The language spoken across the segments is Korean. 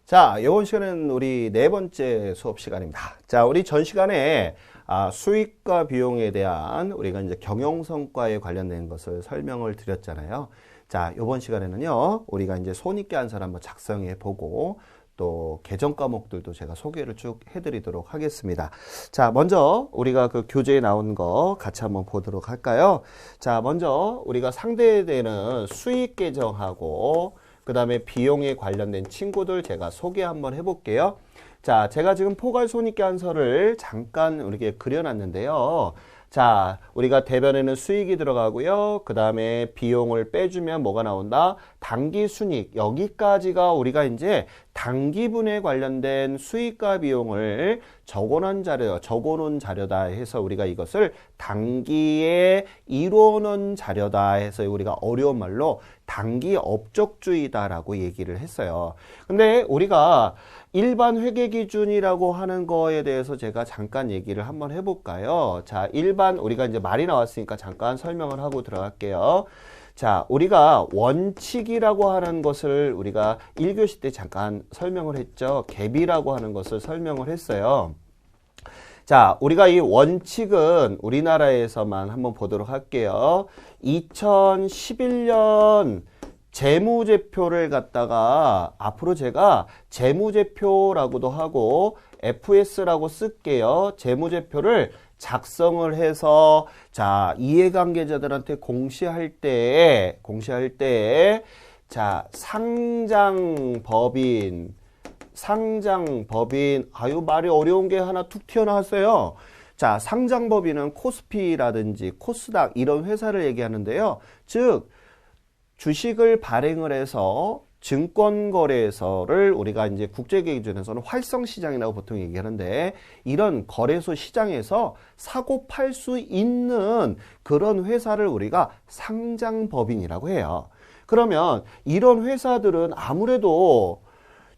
자, 이번 시간은 우리 네 번째 수업 시간입니다. 자, 우리 전 시간에 수익과 비용에 대한 우리가 이제 경영성과에 관련된 것을 설명을 드렸잖아요. 자, 이번 시간에는요, 우리가 이제 손익계 한사를 한번 작성해 보고 또 개정 과목들도 제가 소개를 쭉 해드리도록 하겠습니다. 자, 먼저 우리가 그 교재에 나온 거 같이 한번 보도록 할까요? 자, 먼저 우리가 상대되는 수익 계정하고 그 다음에 비용에 관련된 친구들 제가 소개 한번 해볼게요. 자, 제가 지금 포괄손익계 한서를 잠깐 이렇게 그려놨는데요. 자, 우리가 대변에는 수익이 들어가고요. 그 다음에 비용을 빼주면 뭐가 나온다? 당기순익. 여기까지가 우리가 이제 당기분에 관련된 수익과 비용을 적어놓은 자료다 해서 우리가 이것을 당기에 이뤄놓은 자료다 해서 우리가 어려운 말로 당기 업적주의다라고 얘기를 했어요. 근데 우리가 일반 회계기준이라고 하는 거에 대해서 제가 잠깐 얘기를 한번 해볼까요? 자, 일반 우리가 이제 말이 나왔으니까 잠깐 설명을 하고 들어갈게요. 자, 우리가 원칙이라고 하는 것을 우리가 1교시 때 잠깐 설명을 했죠. 갭이라고 하는 것을 설명을 했어요. 자, 우리가 이 원칙은 우리나라에서만 한번 보도록 할게요. 2011년 재무제표를 갖다가 앞으로 제가 재무제표라고도 하고 FS라고 쓸게요. 재무제표를 작성을 해서 자, 이해관계자들한테 공시할 때 자, 상장법인 아유 말이 어려운 게 하나 툭 튀어나왔어요. 자, 상장법인은 코스피라든지 코스닥 이런 회사를 얘기하는데요. 즉 주식을 발행을 해서 증권거래소를 우리가 이제 국제기준에서는 활성시장이라고 보통 얘기하는데 이런 거래소 시장에서 사고 팔 수 있는 그런 회사를 우리가 상장법인이라고 해요. 그러면 이런 회사들은 아무래도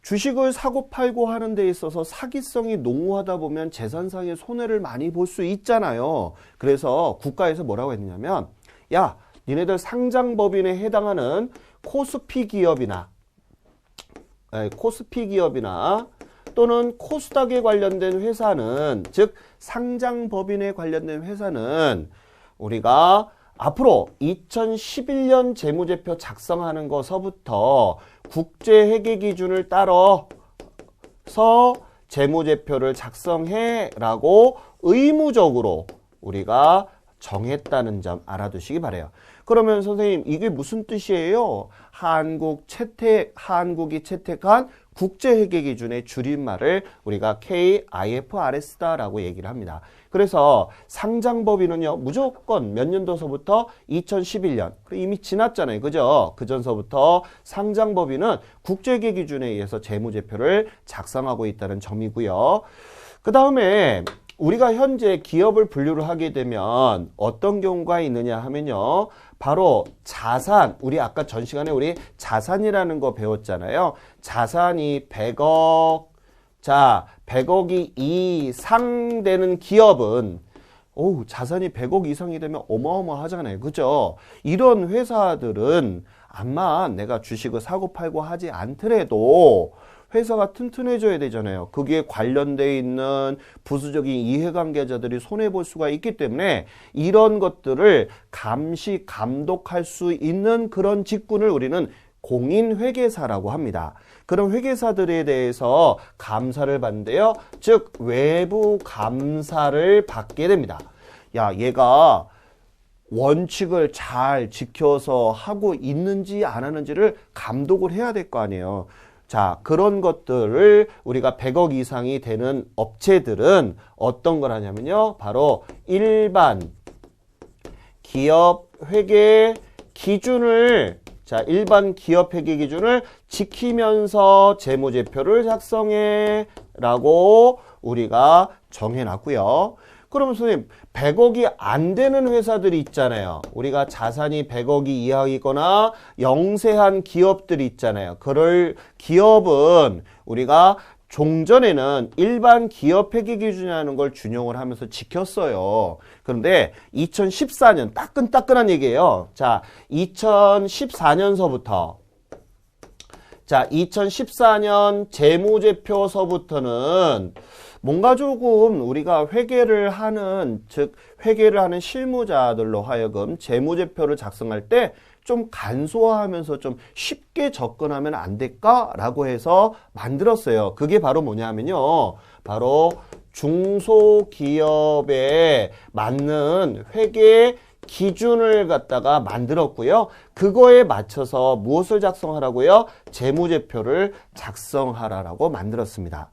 주식을 사고 팔고 하는 데 있어서 사기성이 농후하다 보면 재산상의 손해를 많이 볼 수 있잖아요. 그래서 국가에서 뭐라고 했냐면 야, 니네들 상장법인에 해당하는 코스피 기업이나 또는 코스닥에 관련된 회사는 즉 상장법인에 관련된 회사는 우리가 앞으로 2011년 재무제표 작성하는 것서부터 국제회계기준을 따라서 재무제표를 작성해 라고 의무적으로 우리가 정했다는 점 알아두시기 바라요. 그러면 선생님 이게 무슨 뜻이에요? 한국이 채택한 국제회계기준의 줄임말을 우리가 KIFRS다라고 얘기를 합니다. 그래서 상장법인은요 무조건 몇 년도서부터 2011년 이미 지났잖아요. 그죠? 그 전서부터 상장법인은 국제회계기준에 의해서 재무제표를 작성하고 있다는 점이고요. 그 다음에 우리가 현재 기업을 분류를 하게 되면 어떤 경우가 있느냐 하면요. 바로 자산, 우리 아까 전 시간에 우리 자산이라는 거 배웠잖아요. 자산이 100억, 자, 100억이 이상 되는 기업은 자산이 100억 이상이 되면 어마어마하잖아요. 그죠? 이런 회사들은 아마 내가 주식을 사고 팔고 하지 않더라도 회사가 튼튼해져야 되잖아요. 거기에 관련돼 있는 부수적인 이해관계자들이 손해볼 수가 있기 때문에 이런 것들을 감시, 감독할 수 있는 그런 직군을 우리는 공인회계사라고 합니다. 그런 회계사들에 대해서 감사를 받는데요. 즉 외부 감사를 받게 됩니다. 야, 얘가 원칙을 잘 지켜서 하고 있는지 안 하는지를 감독을 해야 될 거 아니에요. 자, 그런 것들을 우리가 100억 이상이 되는 업체들은 어떤 걸 하냐면요. 바로 일반 기업 회계 기준을 일반 기업 회계 기준을 지키면서 재무제표를 작성해 라고 우리가 정해놨고요. 그러면 선생님 100억이 안 되는 회사들이 있잖아요. 우리가 자산이 100억이 이하이거나 영세한 기업들이 있잖아요. 그럴 기업은 우리가 종전에는 일반 기업 회계 기준이라는 걸 준용을 하면서 지켰어요. 그런데 2014년 따끈따끈한 얘기예요. 자, 2014년서부터 자, 2014년 재무제표서부터는 뭔가 조금 우리가 회계를 하는, 즉 회계를 하는 실무자들로 하여금 재무제표를 작성할 때 좀 간소화하면서 좀 쉽게 접근하면 안 될까라고 해서 만들었어요. 그게 바로 뭐냐면요. 바로 중소기업에 맞는 회계 기준을 갖다가 만들었고요. 그거에 맞춰서 무엇을 작성하라고요? 재무제표를 작성하라라고 만들었습니다.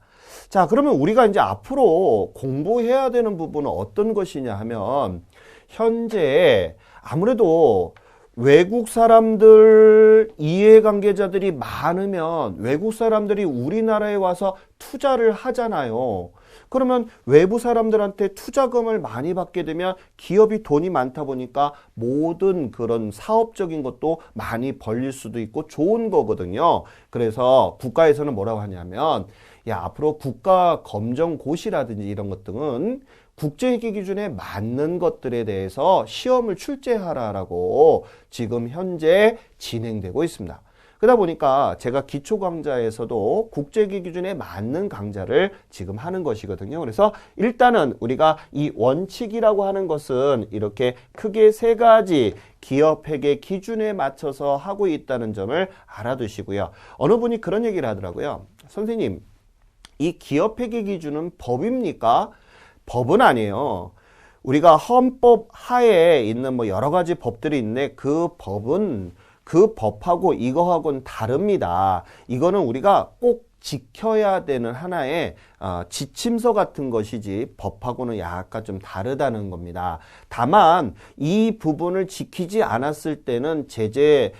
자, 그러면 우리가 이제 앞으로 공부해야 되는 부분은 어떤 것이냐 하면, 현재 아무래도 외국 사람들, 이해관계자들이 많으면 외국 사람들이 우리나라에 와서 투자를 하잖아요. 그러면 외부 사람들한테 투자금을 많이 받게 되면 기업이 돈이 많다 보니까 모든 그런 사업적인 것도 많이 벌릴 수도 있고 좋은 거거든요. 그래서 국가에서는 뭐라고 하냐면, 야, 앞으로 국가검정고시라든지 이런 것 등은 국제회계 기준에 맞는 것들에 대해서 시험을 출제하라라고 지금 현재 진행되고 있습니다. 그러다 보니까 제가 기초 강좌에서도 국제회계 기준에 맞는 강좌를 지금 하는 것이거든요. 그래서 일단은 우리가 이 원칙이라고 하는 것은 이렇게 크게 세 가지 기업회계 기준에 맞춰서 하고 있다는 점을 알아두시고요. 어느 분이 그런 얘기를 하더라고요. 선생님, 이 기업회계 기준은 법입니까? 법은 아니에요. 우리가 헌법 하에 있는 뭐 여러 가지 법들이 있는데 그 법은 그 법하고 이거하고는 다릅니다. 이거는 우리가 꼭 지켜야 되는 하나의 지침서 같은 것이지 법하고는 약간 좀 다르다는 겁니다. 다만 이 부분을 지키지 않았을 때는 제재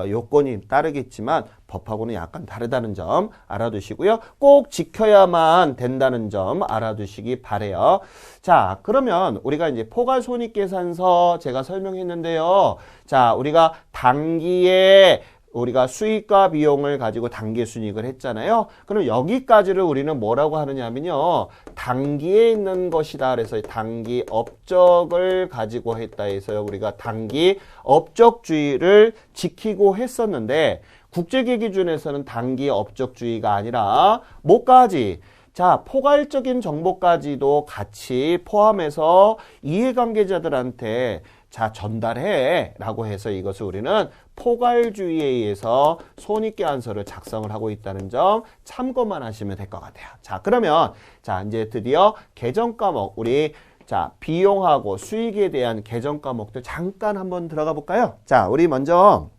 요건이 따르겠지만 법하고는 약간 다르다는 점 알아두시고요. 꼭 지켜야만 된다는 점 알아두시기 바래요. 자, 그러면 우리가 이제 포괄손익계산서 제가 설명했는데요. 자, 우리가 단기에 우리가 수익과 비용을 가지고 단기 순이익을 했잖아요. 그럼 여기까지를 우리는 뭐라고 하느냐면요. 단기에 있는 것이다. 그래서 단기 업적을 가지고 했다 해서요. 우리가 단기 업적주의를 지키고 했었는데 국제계 기준에서는 단기 업적주의가 아니라 뭐까지? 자, 포괄적인 정보까지도 같이 포함해서 이해관계자들한테 자, 전달해 라고 해서 이것을 우리는 포괄주의에 의해서 손익계산서를 작성을 하고 있다는 점 참고만 하시면 될 것 같아요. 자, 그러면 자, 이제 드디어 개정 과목 우리 자, 비용하고 수익에 대한 개정 과목들 잠깐 한번 들어가 볼까요? 자, 우리 먼저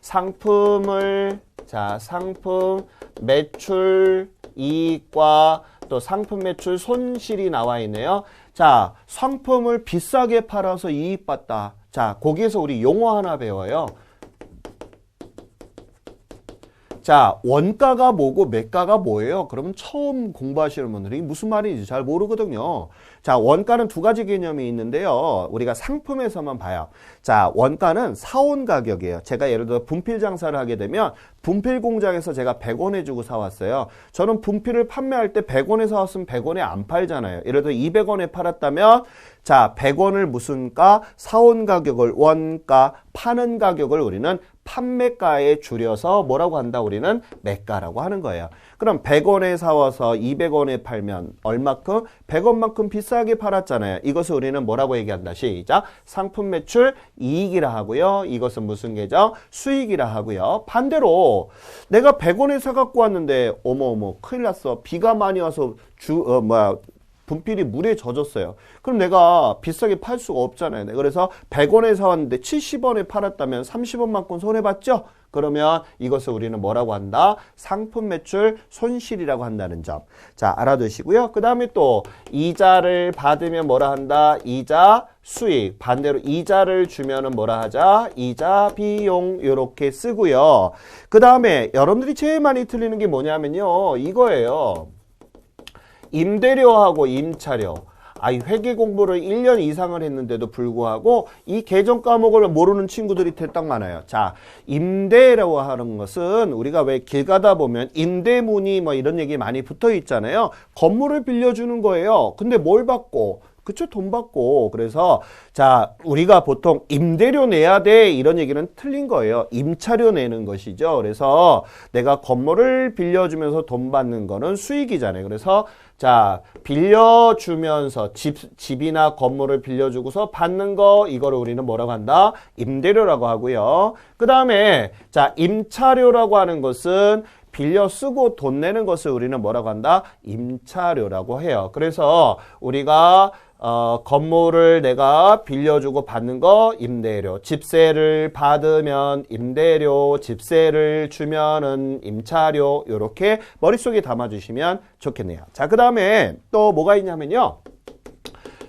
상품을 자, 상품 매출 이익과 또 상품 매출 손실이 나와 있네요. 자, 상품을 비싸게 팔아서 이익 봤다. 자, 거기에서 우리 용어 하나 배워요. 자, 원가가 뭐고 매가가 뭐예요? 그러면 처음 공부하시는 분들이 무슨 말인지 잘 모르거든요. 자, 원가는 두 가지 개념이 있는데요. 우리가 상품에서만 봐요. 자, 원가는 사온 가격이에요. 제가 예를 들어 분필 장사를 하게 되면 분필 공장에서 제가 100원에 주고 사왔어요. 저는 분필을 판매할 때 100원에 사왔으면 100원에 안 팔잖아요. 예를 들어 200원에 팔았다면 자, 100원을 무슨 가? 사온 가격을 원가, 파는 가격을 우리는 판매가에 줄여서 뭐라고 한다? 우리는 매가라고 하는 거예요. 그럼 100원에 사와서 200원에 팔면 얼마큼? 100원만큼 비싸게 팔았잖아요. 이것을 우리는 뭐라고 얘기한다? 시작. 상품 매출 이익이라 하고요. 이것은 무슨 계정? 수익이라 하고요. 반대로 내가 100원에 사갖고 왔는데 어머 큰일 났어. 비가 많이 와서 분필이 물에 젖었어요. 그럼 내가 비싸게 팔 수가 없잖아요. 그래서 100원에 사왔는데 70원에 팔았다면 30원만큼 손해봤죠? 그러면 이것을 우리는 뭐라고 한다? 상품 매출 손실이라고 한다는 점. 자, 알아두시고요. 그 다음에 또 이자를 받으면 뭐라 한다? 이자 수익. 반대로 이자를 주면은 뭐라 하자? 이자 비용. 이렇게 쓰고요. 그 다음에 여러분들이 제일 많이 틀리는 게 뭐냐면요. 이거예요. 임대료하고 임차료. 이 회계 공부를 1년 이상을 했는데도 불구하고 이 개정 과목을 모르는 친구들이 대딱 많아요. 자, 임대라고 하는 것은 우리가 왜 길 가다 보면 임대문이 뭐 이런 얘기 많이 붙어 있잖아요. 건물을 빌려주는 거예요. 근데 뭘 받고? 그쵸? 돈 받고. 그래서, 자, 우리가 보통 임대료 내야 돼. 이런 얘기는 틀린 거예요. 임차료 내는 것이죠. 그래서 내가 건물을 빌려주면서 돈 받는 거는 수익이잖아요. 그래서, 자, 빌려주면서 집이나 건물을 빌려주고서 받는 거, 이거를 우리는 뭐라고 한다? 임대료라고 하고요. 그 다음에, 자, 임차료라고 하는 것은 빌려 쓰고 돈 내는 것을 우리는 뭐라고 한다? 임차료라고 해요. 그래서 우리가 건물을 내가 빌려주고 받는 거 임대료, 집세를 받으면 임대료, 집세를 주면은 임차료, 요렇게 머릿속에 담아주시면 좋겠네요. 자, 그 다음에 또 뭐가 있냐면요.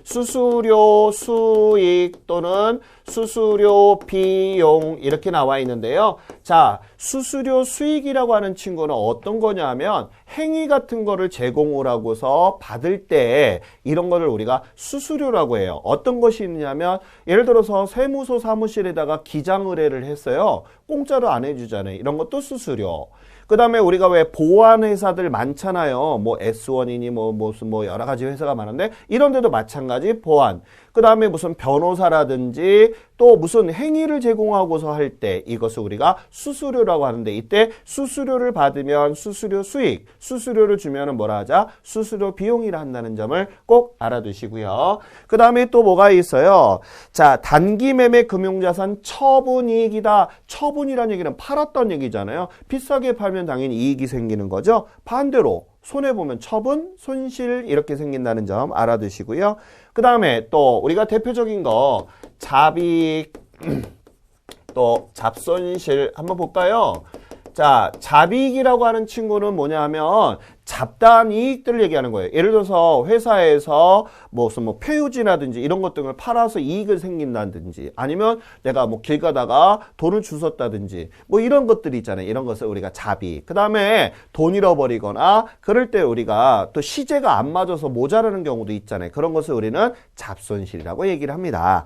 수수료 수익 또는 수수료 비용 이렇게 나와 있는데요. 자, 수수료 수익이라고 하는 친구는 어떤 거냐면 행위 같은 거를 제공을 하고서 받을 때 이런 거를 우리가 수수료라고 해요. 어떤 것이 있냐면 예를 들어서 세무서 사무실에다가 기장 의뢰를 했어요. 공짜로 안 해주잖아요. 이런 것도 수수료. 그 다음에 우리가 왜 보안 회사들 많잖아요. 뭐 S1이니 무슨 여러 가지 회사가 많은데 이런 데도 마찬가지 보안. 그 다음에 무슨 변호사라든지 또 무슨 행위를 제공하고서 할 때 이것을 우리가 수수료라고 하는데 이때 수수료를 받으면 수수료 수익, 수수료를 주면은 뭐라 하자? 수수료 비용이라 한다는 점을 꼭 알아두시고요. 그 다음에 또 뭐가 있어요? 자, 단기 매매 금융자산 처분이익이다. 처분이란 얘기는 팔았던 얘기잖아요. 비싸게 팔면 당연히 이익이 생기는 거죠. 반대로 손해보면 처분, 손실 이렇게 생긴다는 점 알아두시고요. 그 다음에 또 우리가 대표적인 거 잡이익 또 잡손실 한번 볼까요? 자, 잡이익이라고 하는 친구는 뭐냐 하면 잡다한 이익들을 얘기하는 거예요. 예를 들어서 회사에서 무슨 폐유지라든지 이런 것 등을 팔아서 이익을 생긴다든지 아니면 내가 길 가다가 돈을 주웠다든지 이런 것들이 있잖아요. 이런 것을 우리가 잡이익. 그 다음에 돈 잃어버리거나 그럴 때 우리가 또 시제가 안 맞아서 모자라는 경우도 있잖아요. 그런 것을 우리는 잡손실이라고 얘기를 합니다.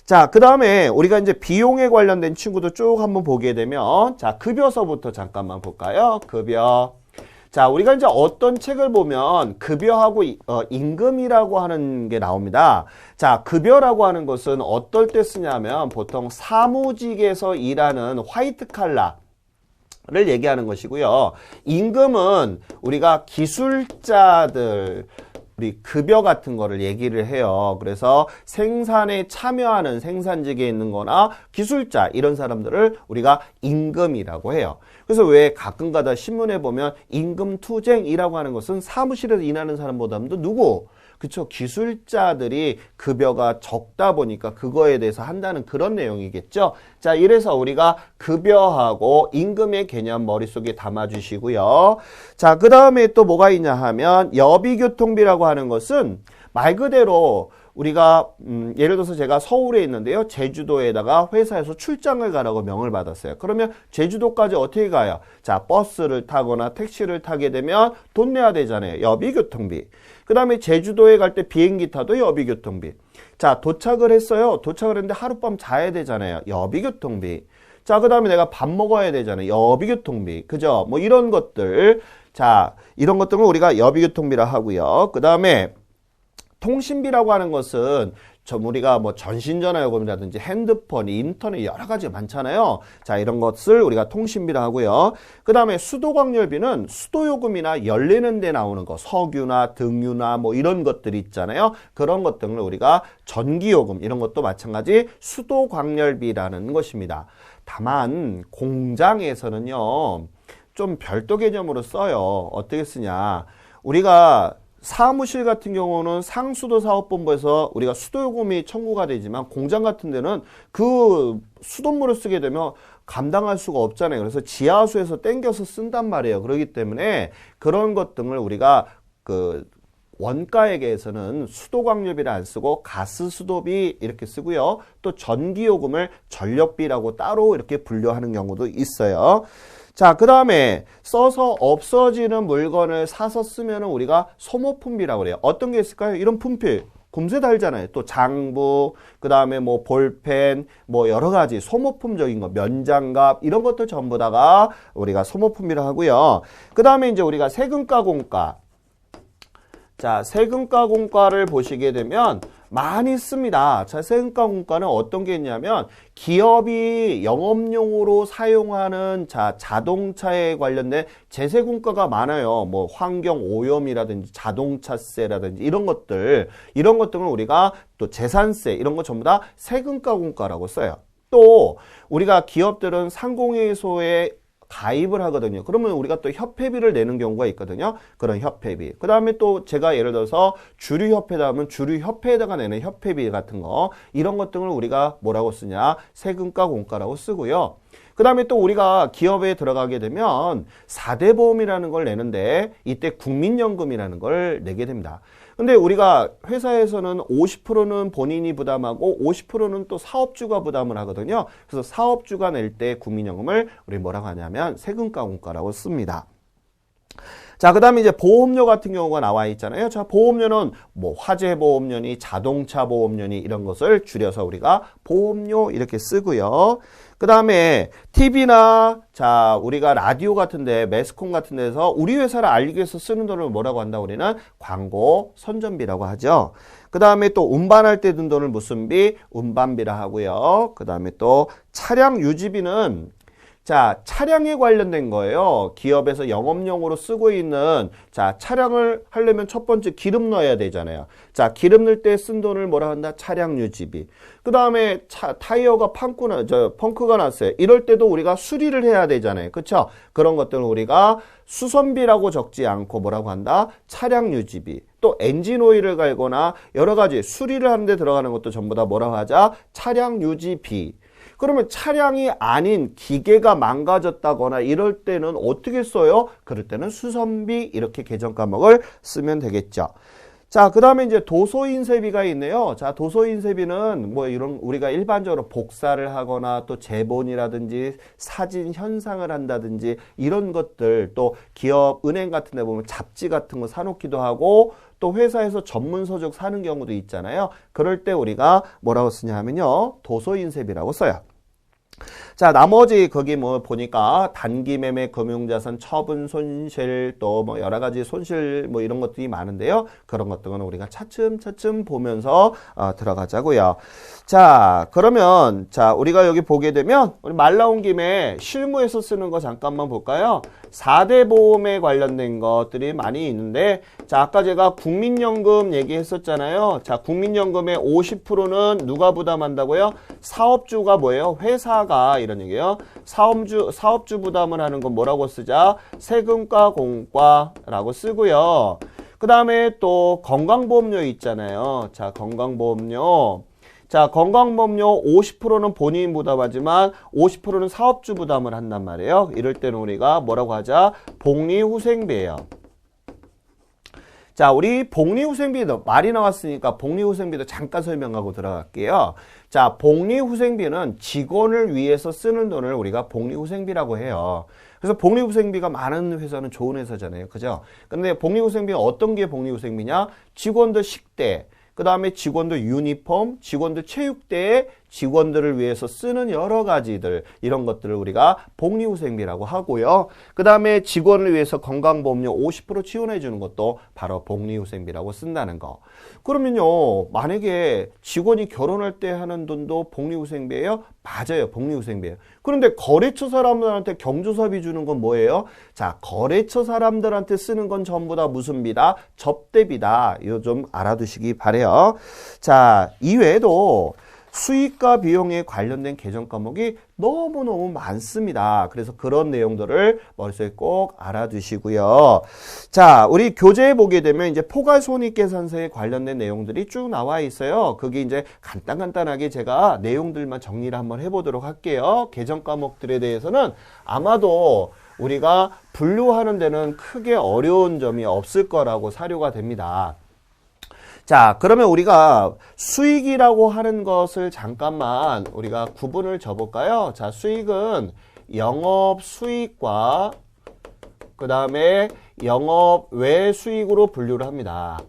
자, 그 다음에 우리가 이제 비용에 관련된 친구도 쭉 한번 보게 되면 자, 급여서부터 잠깐만 볼까요? 급여. 자, 우리가 이제 어떤 책을 보면 급여하고 임금이라고 하는 게 나옵니다. 자, 급여라고 하는 것은 어떨 때 쓰냐면 보통 사무직에서 일하는 화이트 칼라 를 얘기하는 것이고요. 임금은 우리가 기술자들 우리 급여 같은 거를 얘기를 해요. 그래서 생산에 참여하는 생산직에 있는 거나 기술자 이런 사람들을 우리가 임금이라고 해요. 그래서 왜 가끔가다 신문에 보면 임금투쟁이라고 하는 것은 사무실에서 일하는 사람보다도 누구? 그쵸? 기술자들이 급여가 적다 보니까 그거에 대해서 한다는 그런 내용이겠죠. 자, 이래서 우리가 급여하고 임금의 개념 머릿속에 담아주시고요. 자, 그 다음에 또 뭐가 있냐 하면 여비교통비라고 하는 것은 말 그대로 우리가 예를 들어서 제가 서울에 있는데요. 제주도에다가 회사에서 출장을 가라고 명을 받았어요. 그러면 제주도까지 어떻게 가요? 자, 버스를 타거나 택시를 타게 되면 돈 내야 되잖아요. 여비교통비. 그 다음에 제주도에 갈 때 비행기 타도 여비교통비. 자, 도착을 했어요. 도착을 했는데 하룻밤 자야 되잖아요. 여비교통비. 자, 그 다음에 내가 밥 먹어야 되잖아요. 여비교통비. 그죠? 이런 것들. 자, 이런 것들은 우리가 여비교통비라 하고요. 그 다음에 통신비라고 하는 것은 우리가 전신전화요금이라든지 핸드폰, 인터넷 여러 가지 많잖아요. 자, 이런 것을 우리가 통신비라 하고요. 그 다음에 수도광열비는 수도요금이나 열리는 데 나오는 거, 석유나 등유나 이런 것들이 있잖아요. 그런 것들을 우리가 전기요금 이런 것도 마찬가지 수도광열비라는 것입니다. 다만 공장에서는요. 좀 별도 개념으로 써요. 어떻게 쓰냐. 우리가 사무실 같은 경우는 상수도 사업본부에서 우리가 수도요금이 청구가 되지만 공장 같은 데는 그 수돗물을 쓰게 되면 감당할 수가 없잖아요. 그래서 지하수에서 땡겨서 쓴단 말이에요. 그렇기 때문에 그런 것 등을 우리가 원가액에서는 수도광열비를 안 쓰고 가스수도비 이렇게 쓰고요. 또 전기요금을 전력비라고 따로 이렇게 분류하는 경우도 있어요. 자, 그 다음에 써서 없어지는 물건을 사서 쓰면은 우리가 소모품비라고 그래요. 어떤 게 있을까요? 이런 품필. 금세 달잖아요. 또 장부, 그 다음에 볼펜, 여러 가지 소모품적인 거, 면장갑, 이런 것들 전부 다가 우리가 소모품비라 하고요. 그 다음에 이제 우리가 세금가 공가. 자, 세금가 공가를 보시게 되면 많이 씁니다. 자, 세금과 공과는 어떤 게 있냐면 기업이 영업용으로 사용하는 자동차에 관련된 제세공과가 많아요. 뭐 환경 오염이라든지 자동차세라든지 이런 것들을 우리가 또 재산세 이런 거 전부 다 세금과 공과라고 써요. 또 우리가 기업들은 상공회의소에 가입을 하거든요. 그러면 우리가 또 협회비를 내는 경우가 있거든요. 그런 협회비. 그 다음에 또 제가 예를 들어서 주류협회다 하면 주류협회에다가 내는 협회비 같은 거 이런 것들을 우리가 뭐라고 쓰냐? 세금과 공과라고 쓰고요. 그 다음에 또 우리가 기업에 들어가게 되면 4대 보험이라는 걸 내는데 이때 국민연금이라는 걸 내게 됩니다. 근데 우리가 회사에서는 50%는 본인이 부담하고 50%는 또 사업주가 부담을 하거든요. 그래서 사업주가 낼 때 국민연금을 우리 뭐라고 하냐면 세금과 공과라고 씁니다. 자, 그 다음에 이제 보험료 같은 경우가 나와 있잖아요. 자, 보험료는 뭐 화재 보험료니 자동차 보험료니 이런 것을 줄여서 우리가 보험료 이렇게 쓰고요. 그 다음에 TV나 자, 우리가 라디오 같은데 매스컴 같은 데서 우리 회사를 알리기 위해서 쓰는 돈을 뭐라고 한다? 우리는 광고 선전비라고 하죠. 그 다음에 또 운반할 때 든 돈을 무슨 비? 운반비라 하고요. 그 다음에 또 차량 유지비는 자, 차량에 관련된 거예요. 기업에서 영업용으로 쓰고 있는 자, 차량을 하려면 첫 번째 기름 넣어야 되잖아요. 자, 기름 넣을 때 쓴 돈을 뭐라 한다? 차량 유지비. 그 다음에 타이어가 펑크가 났어요. 이럴 때도 우리가 수리를 해야 되잖아요. 그쵸? 그런 것들을 우리가 수선비라고 적지 않고 뭐라고 한다? 차량 유지비. 또 엔진 오일을 갈거나 여러 가지 수리를 하는데 들어가는 것도 전부 다 뭐라고 하자? 차량 유지비. 그러면 차량이 아닌 기계가 망가졌다거나 이럴 때는 어떻게 써요? 그럴 때는 수선비 이렇게 계정 과목을 쓰면 되겠죠. 자, 그 다음에 이제 도소인쇄비가 있네요. 자, 도소인쇄비는 뭐 이런 우리가 일반적으로 복사를 하거나 또 제본이라든지 사진 현상을 한다든지 이런 것들 또 기업 은행 같은 데 보면 잡지 같은 거 사놓기도 하고 또 회사에서 전문 서적 사는 경우도 있잖아요. 그럴 때 우리가 뭐라고 쓰냐 하면요. 도소인쇄비라고 써요. 자, 나머지 거기 뭐 보니까 단기 매매 금융자산 처분 손실 또 뭐 여러 가지 손실 뭐 이런 것들이 많은데요. 그런 것들은 우리가 차츰차츰 보면서 들어가자고요. 자, 그러면 자, 우리가 여기 보게 되면 우리 말 나온 김에 실무에서 쓰는 거 잠깐만 볼까요? 4대 보험에 관련된 것들이 많이 있는데 자, 아까 제가 국민연금 얘기했었잖아요. 자, 국민연금의 50%는 누가 부담한다고요? 사업주가 뭐예요? 회사가 이런 얘기예요. 사업주 부담을 하는 건 뭐라고 쓰자? 세금과 공과라고 쓰고요. 그 다음에 또 건강보험료 있잖아요. 자, 건강보험료. 자, 건강보험료 50%는 본인 부담하지만 50%는 사업주 부담을 한단 말이에요. 이럴 때는 우리가 뭐라고 하자? 복리후생비예요. 자, 우리 복리후생비도 말이 나왔으니까 복리후생비도 잠깐 설명하고 들어갈게요. 자, 복리후생비는 직원을 위해서 쓰는 돈을 우리가 복리후생비라고 해요. 그래서 복리후생비가 많은 회사는 좋은 회사잖아요. 그죠? 근데 복리후생비가 어떤 게 복리후생비냐? 직원들 식대, 그 다음에 직원들 유니폼, 직원들 체육대회, 직원들을 위해서 쓰는 여러 가지들 이런 것들을 우리가 복리후생비라고 하고요. 그 다음에 직원을 위해서 건강보험료 50% 지원해 주는 것도 바로 복리후생비라고 쓴다는 거. 그러면요, 만약에 직원이 결혼할 때 하는 돈도 복리후생비예요? 맞아요, 복리후생비예요. 그런데 거래처 사람들한테 경조사비 주는 건 뭐예요? 자, 거래처 사람들한테 쓰는 건 전부 다 무슨 비다? 접대비다. 이거 좀 알아두시기 바래요. 자, 이외에도 수익과 비용에 관련된 계정 과목이 너무너무 많습니다. 그래서 그런 내용들을 머릿속에 꼭 알아두시고요. 자, 우리 교재에 보게 되면 이제 포괄손익계산서에 관련된 내용들이 쭉 나와 있어요. 그게 이제 간단하게 제가 내용들만 정리를 한번 해보도록 할게요. 계정 과목들에 대해서는 아마도 우리가 분류하는 데는 크게 어려운 점이 없을 거라고 사료가 됩니다. 자, 그러면 우리가 수익이라고 하는 것을 잠깐만 우리가 구분을 줘볼까요? 자, 수익은 영업 수익과 그 다음에 영업 외 수익으로 분류를 합니다.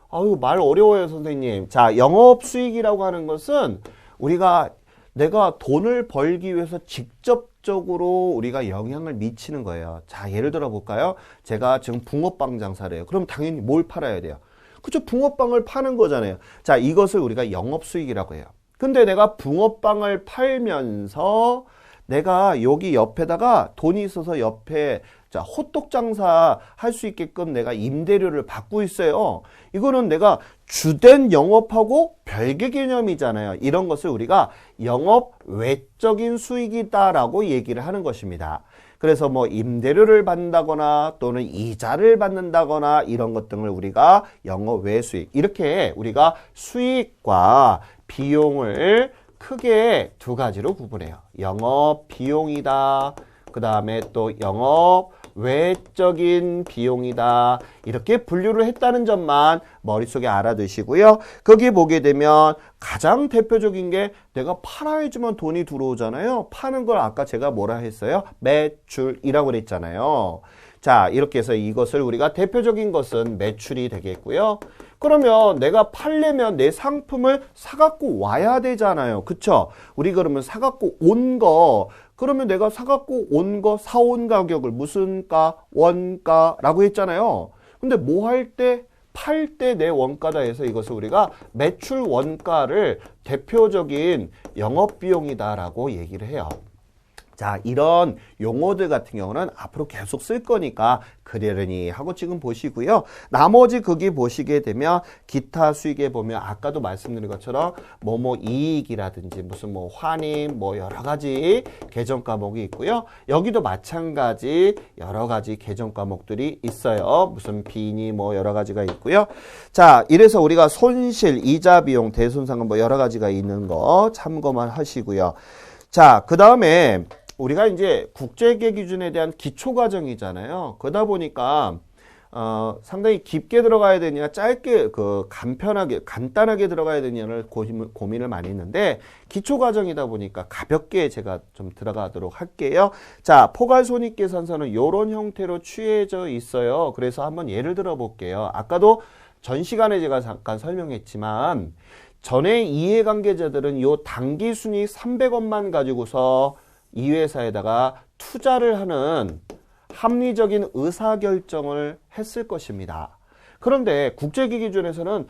아유, 말 어려워요, 선생님. 자, 영업 수익이라고 하는 것은 우리가 내가 돈을 벌기 위해서 직접적으로 우리가 영향을 미치는 거예요. 자, 예를 들어 볼까요? 제가 지금 붕어빵 장사를 해요. 그럼 당연히 뭘 팔아야 돼요? 그쵸? 붕어빵을 파는 거잖아요. 자, 이것을 우리가 영업수익이라고 해요. 근데 내가 붕어빵을 팔면서 내가 여기 옆에다가 돈이 있어서 옆에 자, 호떡 장사 할 수 있게끔 내가 임대료를 받고 있어요. 이거는 내가 주된 영업하고 별개 개념이잖아요. 이런 것을 우리가 영업 외적인 수익이다라고 얘기를 하는 것입니다. 그래서 뭐 임대료를 받는다거나 또는 이자를 받는다거나 이런 것 등을 우리가 영업 외 수익, 이렇게 우리가 수익과 비용을 크게 두 가지로 구분해요. 영업 비용이다. 그 다음에 또 영업 외적인 비용이다. 이렇게 분류를 했다는 점만 머릿속에 알아두시고요. 거기 보게 되면 가장 대표적인 게 내가 팔아야지만 돈이 들어오잖아요. 파는 걸 아까 제가 뭐라 했어요? 매출이라고 그랬잖아요. 자, 이렇게 해서 이것을 우리가 대표적인 것은 매출이 되겠고요. 그러면 내가 팔려면 내 상품을 사갖고 와야 되잖아요. 그쵸? 우리 그러면 사갖고 온 거, 그러면 내가 사갖고 온 거, 사온 가격을 무슨 가? 원가라고 했잖아요. 근데 뭐 할 때? 팔 때 내 원가다 해서 이것을 우리가 매출 원가를 대표적인 영업비용이다라고 얘기를 해요. 자, 이런 용어들 같은 경우는 앞으로 계속 쓸 거니까 그러려니 하고 지금 보시고요. 나머지 거기 보시게 되면 기타 수익에 보면 아까도 말씀드린 것처럼 뭐뭐 이익이라든지 무슨 뭐 환임 뭐 여러 가지 계정 과목이 있고요. 여기도 마찬가지 여러 가지 계정 과목들이 있어요. 무슨 빈이 뭐 여러 가지가 있고요. 자, 이래서 우리가 손실, 이자 비용, 대손상은 뭐 여러 가지가 있는 거 참고만 하시고요. 자, 그 다음에 우리가 이제 국제회계 기준에 대한 기초 과정이잖아요. 그러다 보니까 상당히 깊게 들어가야 되냐, 짧게 간단하게 들어가야 되냐를 고민을 많이 했는데 기초 과정이다 보니까 가볍게 제가 좀 들어가도록 할게요. 자, 포괄손익계산서는 이런 형태로 취해져 있어요. 그래서 한번 예를 들어 볼게요. 아까도 전 시간에 제가 잠깐 설명했지만 전에 이해관계자들은 요 당기순이익 300원만 가지고서 이 회사에다가 투자를 하는 합리적인 의사결정을 했을 것입니다. 그런데 국제기 기준에서는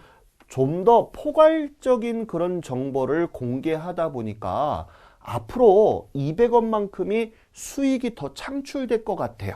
좀 더 포괄적인 그런 정보를 공개하다 보니까 앞으로 200원만큼이 수익이 더 창출될 것 같아요.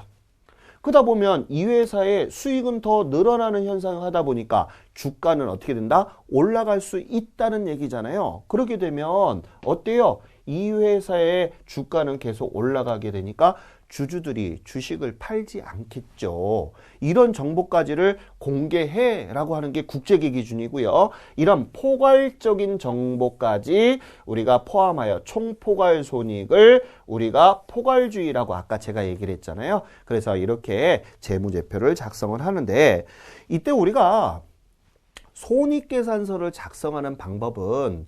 그러다 보면 이 회사의 수익은 더 늘어나는 현상을 하다 보니까 주가는 어떻게 된다? 올라갈 수 있다는 얘기잖아요. 그렇게 되면 어때요? 이 회사의 주가는 계속 올라가게 되니까 주주들이 주식을 팔지 않겠죠. 이런 정보까지를 공개해라고 하는 게 국제기 기준이고요. 이런 포괄적인 정보까지 우리가 포함하여 총포괄손익을 우리가 포괄주의라고 아까 제가 얘기를 했잖아요. 그래서 이렇게 재무제표를 작성을 하는데 이때 우리가 손익계산서를 작성하는 방법은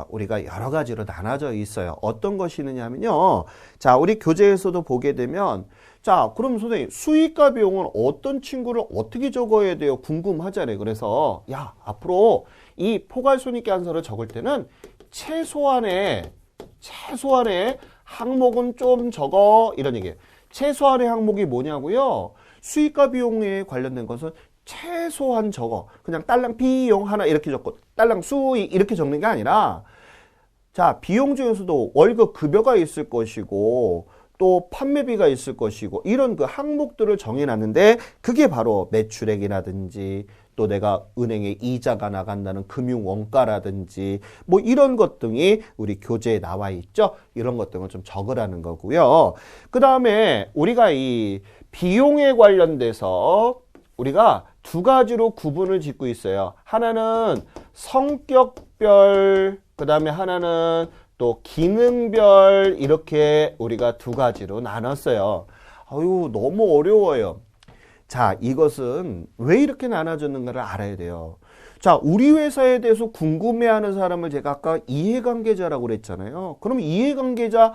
우리가 여러 가지로 나눠져 있어요. 어떤 것이 있느냐면요. 자, 우리 교재에서도 보게 되면 자, 그럼 선생님 수익과 비용은 어떤 친구를 어떻게 적어야 돼요? 궁금하잖아요. 그래서 야, 앞으로 이 포괄손익계산서를 적을 때는 최소한의 항목은 좀 적어 이런 얘기예요. 최소한의 항목이 뭐냐고요? 수익과 비용에 관련된 것은 최소한 적어. 그냥 딸랑 비용 하나 이렇게 적고 딸랑 수익 이렇게 적는 게 아니라 자, 비용 중에서도 월급 급여가 있을 것이고 또 판매비가 있을 것이고 이런 그 항목들을 정해놨는데 그게 바로 매출액이라든지 또 내가 은행에 이자가 나간다는 금융원가라든지 뭐 이런 것 등이 우리 교재에 나와 있죠. 이런 것 등을 좀 적으라는 거고요. 그 다음에 우리가 이 비용에 관련돼서 우리가 두 가지로 구분을 짓고 있어요. 하나는 성격별, 그 다음에 하나는 또 기능별 이렇게 우리가 두 가지로 나눴어요. 아유, 너무 어려워요. 자, 이것은 왜 이렇게 나눠졌는가를 알아야 돼요. 자, 우리 회사에 대해서 궁금해하는 사람을 제가 아까 이해관계자라고 그랬잖아요. 그럼 이해관계자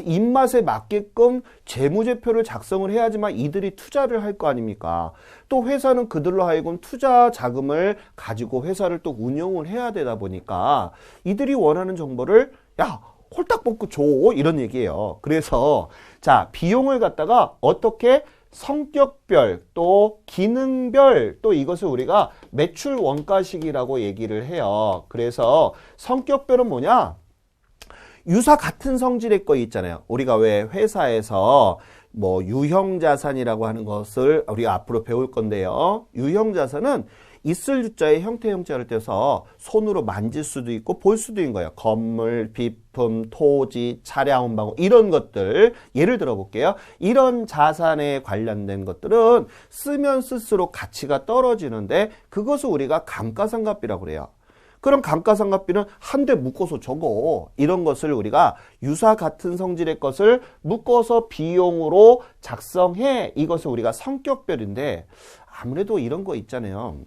입맛에 맞게끔 재무제표를 작성을 해야지만 이들이 투자를 할 거 아닙니까? 또 회사는 그들로 하여금 투자 자금을 가지고 회사를 또 운영을 해야 되다 보니까 이들이 원하는 정보를 야, 홀딱 뽑고 줘 이런 얘기예요. 그래서 자, 비용을 갖다가 어떻게 성격별 또 기능별 또 이것을 우리가 매출 원가식이라고 얘기를 해요. 그래서 성격별은 뭐냐? 유사 같은 성질의 거 있잖아요. 우리가 왜 회사에서 뭐 유형자산이라고 하는 것을 우리가 앞으로 배울 건데요. 유형자산은 있을 유자의 형태 형자를 떼서 손으로 만질 수도 있고 볼 수도 있는 거예요. 건물, 비품, 토지, 차량, 운방구 이런 것들 예를 들어 볼게요. 이런 자산에 관련된 것들은 쓰면 쓸수록 가치가 떨어지는데 그것을 우리가 감가상각비라고 그래요. 그럼 감가상각비는 한 대 묶어서 적어. 이런 것을 우리가 유사 같은 성질의 것을 묶어서 비용으로 작성해. 이것을 우리가 성격별인데 아무래도 이런 거 있잖아요.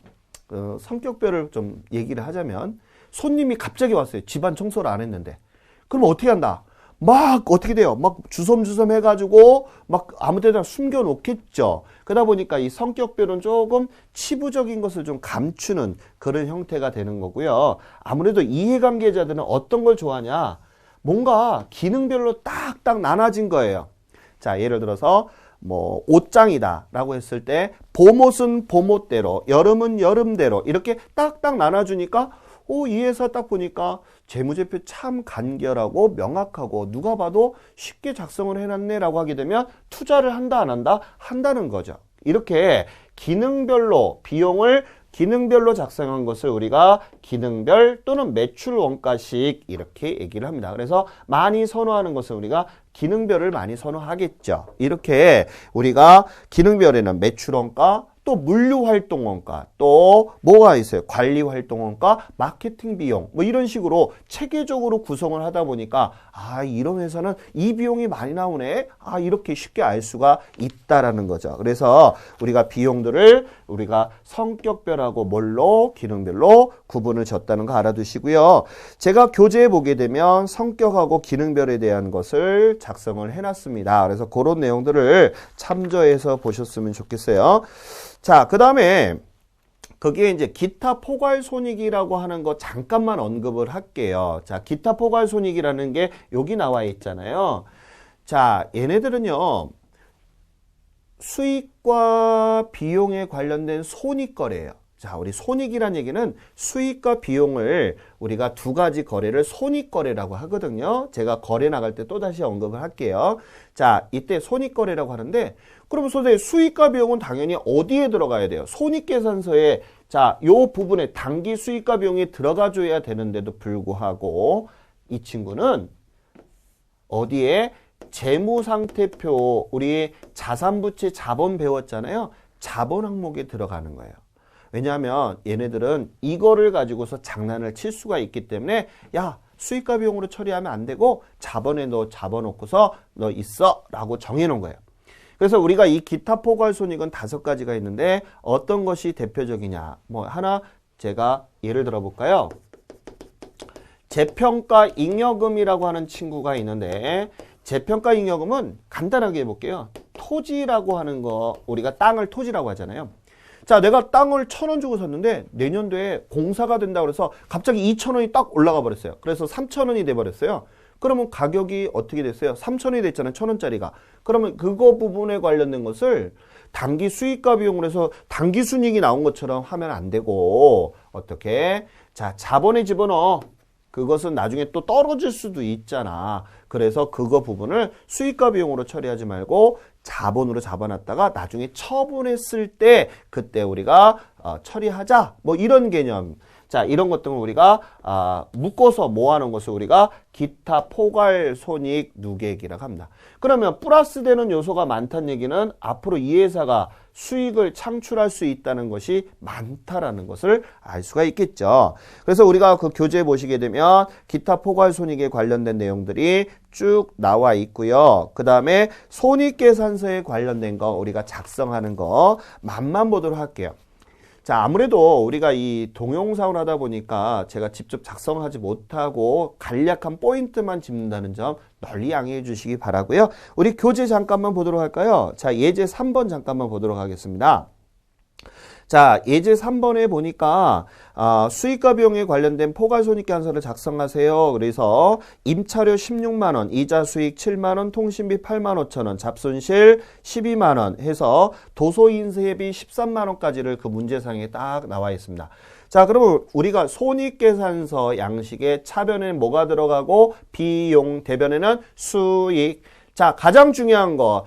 성격별을 좀 얘기를 하자면 손님이 갑자기 왔어요. 집안 청소를 안 했는데. 그럼 어떻게 한다? 막 어떻게 돼요? 막 주섬주섬 해가지고 막 아무 데나 숨겨놓겠죠. 그러다 보니까 이 성격별은 조금 치부적인 것을 좀 감추는 그런 형태가 되는 거고요. 아무래도 이해관계자들은 어떤 걸 좋아하냐? 뭔가 기능별로 딱딱 나눠진 거예요. 자, 예를 들어서 뭐 옷장이다 라고 했을 때 봄옷은 봄옷대로 여름은 여름대로 이렇게 딱딱 나눠주니까 이 회사 딱 보니까 재무제표 참 간결하고 명확하고 누가 봐도 쉽게 작성을 해놨네 라고 하게 되면 투자를 한다 안 한다? 한다는 거죠. 이렇게 기능별로 비용을 기능별로 작성한 것을 우리가 기능별 또는 매출 원가식 이렇게 얘기를 합니다. 그래서 많이 선호하는 것은 우리가 기능별을 많이 선호하겠죠. 이렇게 우리가 기능별에는 매출 원가 또 물류활동원가 또 뭐가 있어요? 관리활동원가, 마케팅 비용 뭐 이런 식으로 체계적으로 구성을 하다 보니까 이런 회사는 이 비용이 많이 나오네. 이렇게 쉽게 알 수가 있다라는 거죠. 그래서 우리가 비용들을 우리가 성격별하고 뭘로 기능별로 구분을 졌다는 거 알아두시고요. 제가 교재에 보게 되면 성격하고 기능별에 대한 것을 작성을 해놨습니다. 그래서 그런 내용들을 참조해서 보셨으면 좋겠어요. 자, 그 다음에 거기에 이제 기타 포괄 손익이라고 하는 거 잠깐만 언급을 할게요. 자, 기타 포괄 손익이라는 게 여기 나와 있잖아요. 자, 얘네들은요, 수익과 비용에 관련된 손익거래예요. 자, 우리 손익이란 얘기는 수익과 비용을 우리가 두 가지 거래를 손익거래라고 하거든요. 제가 거래 나갈 때 또다시 언급을 할게요. 자, 이때 손익거래라고 하는데 그러면 선생님 수익과 비용은 당연히 어디에 들어가야 돼요? 손익계산서에 자, 요 부분에 당기 수익과 비용이 들어가 줘야 되는데도 불구하고 이 친구는 어디에? 재무상태표 우리 자산부채 자본 배웠잖아요. 자본 항목에 들어가는 거예요. 왜냐하면 얘네들은 이거를 가지고서 장난을 칠 수가 있기 때문에 야 수익과 비용으로 처리하면 안 되고 자본에 너 잡아놓고서 너 있어 라고 정해놓은 거예요. 그래서 우리가 이 기타 포괄 손익은 5가지가 있는데 어떤 것이 대표적이냐 뭐 하나 제가 예를 들어 볼까요? 재평가 잉여금이라고 하는 친구가 있는데 재평가 잉여금은 간단하게 해볼게요. 토지라고 하는 거 우리가 땅을 토지라고 하잖아요. 자, 내가 땅을 1,000원 주고 샀는데 내년도에 공사가 된다고 해서 갑자기 2,000원이 딱 올라가 버렸어요. 그래서 3,000원이 돼 버렸어요. 그러면 가격이 어떻게 됐어요? 3,000원이 됐잖아요. 1,000원짜리가. 그러면 그거 부분에 관련된 것을 단기 수익과 비용으로 해서 단기 순이익이 나온 것처럼 하면 안 되고 어떻게? 자, 자본에 집어넣어. 그것은 나중에 또 떨어질 수도 있잖아. 그래서 그거 부분을 수익과 비용으로 처리하지 말고 자본으로 잡아놨다가 나중에 처분했을 때 그때 우리가 처리하자. 뭐 이런 개념. 자, 이런 것들을 우리가 묶어서 모아놓은 것을 우리가 기타 포괄 손익 누계액이라고 합니다. 그러면 플러스 되는 요소가 많다는 얘기는 앞으로 이 회사가 수익을 창출할 수 있다는 것이 많다라는 것을 알 수가 있겠죠. 그래서 우리가 그 교재 보시게 되면 기타 포괄 손익에 관련된 내용들이 쭉 나와 있고요. 그 다음에 손익계산서에 관련된 거 우리가 작성하는 거 맛만 보도록 할게요. 자, 아무래도 우리가 이 동영상을 하다 보니까 제가 직접 작성하지 못하고 간략한 포인트만 짚는다는 점 널리 양해해 주시기 바라고요. 우리 교재 잠깐만 보도록 할까요? 자, 예제 3번 잠깐만 보도록 하겠습니다. 자, 예제 3번에 보니까 수익과 비용에 관련된 포괄손익계산서를 작성하세요. 그래서 임차료 16만 원, 이자 수익 7만 원, 통신비 8만 5천 원, 잡손실 12만 원 해서 도소인세비 13만 원까지를 그 문제상에 딱 나와 있습니다. 자, 그러면 우리가 손익계산서 양식의 차변에는 뭐가 들어가고 비용, 대변에는 수익. 자, 가장 중요한 거.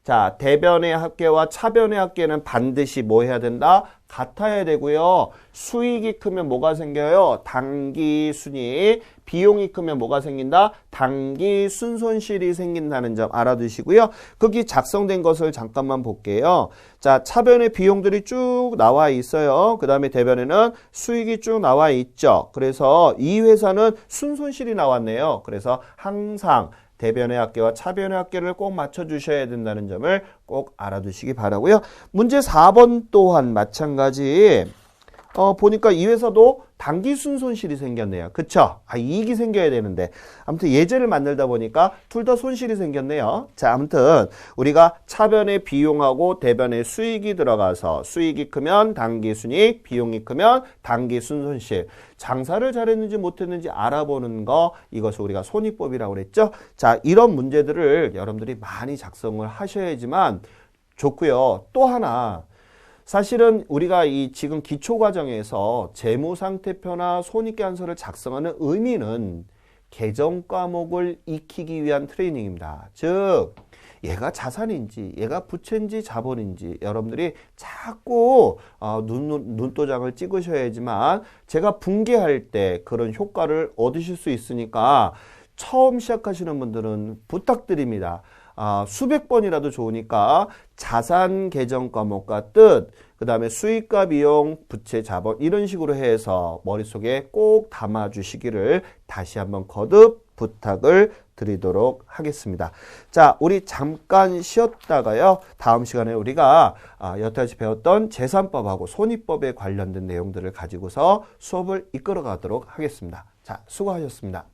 자, 대변의 합계와 차변의 합계는 반드시 뭐 해야 된다? 같아야 되고요. 수익이 크면 뭐가 생겨요? 당기순이익. 비용이 크면 뭐가 생긴다? 당기순손실이 생긴다는 점 알아두시고요. 거기 작성된 것을 잠깐만 볼게요. 자, 차변의 비용들이 쭉 나와 있어요. 그 다음에 대변에는 수익이 쭉 나와 있죠. 그래서 이 회사는 순손실이 나왔네요. 그래서 항상 대변의 합계와 차변의 합계를 꼭 맞춰주셔야 된다는 점을 꼭 알아두시기 바라고요. 문제 4번 또한 마찬가지. 보니까 이 회사도 당기순손실이 생겼네요. 그쵸? 이익이 생겨야 되는데. 아무튼 예제를 만들다 보니까 둘 다 손실이 생겼네요. 자, 아무튼 우리가 차변의 비용하고 대변의 수익이 들어가서 수익이 크면 당기순이익, 비용이 크면 당기순손실. 장사를 잘했는지 못했는지 알아보는 거, 이것을 우리가 손익법이라고 그랬죠. 자, 이런 문제들을 여러분들이 많이 작성을 하셔야지만 좋고요. 또 하나. 사실은 우리가 이 지금 기초과정에서 재무상태표나 손익계산서를 작성하는 의미는 계정 과목을 익히기 위한 트레이닝입니다. 즉, 얘가 자산인지, 얘가 부채인지 자본인지 여러분들이 자꾸 눈도장을 찍으셔야지만 제가 분개할 때 그런 효과를 얻으실 수 있으니까 처음 시작하시는 분들은 부탁드립니다. 수백 번이라도 좋으니까 자산 계정 과목과 뜻, 그 다음에 수익과 비용, 부채, 자본 이런 식으로 해서 머릿속에 꼭 담아주시기를 다시 한번 거듭 부탁을 드리도록 하겠습니다. 자, 우리 잠깐 쉬었다가요. 다음 시간에 우리가 여태까지 배웠던 재산법하고 손익법에 관련된 내용들을 가지고서 수업을 이끌어 가도록 하겠습니다. 자, 수고하셨습니다.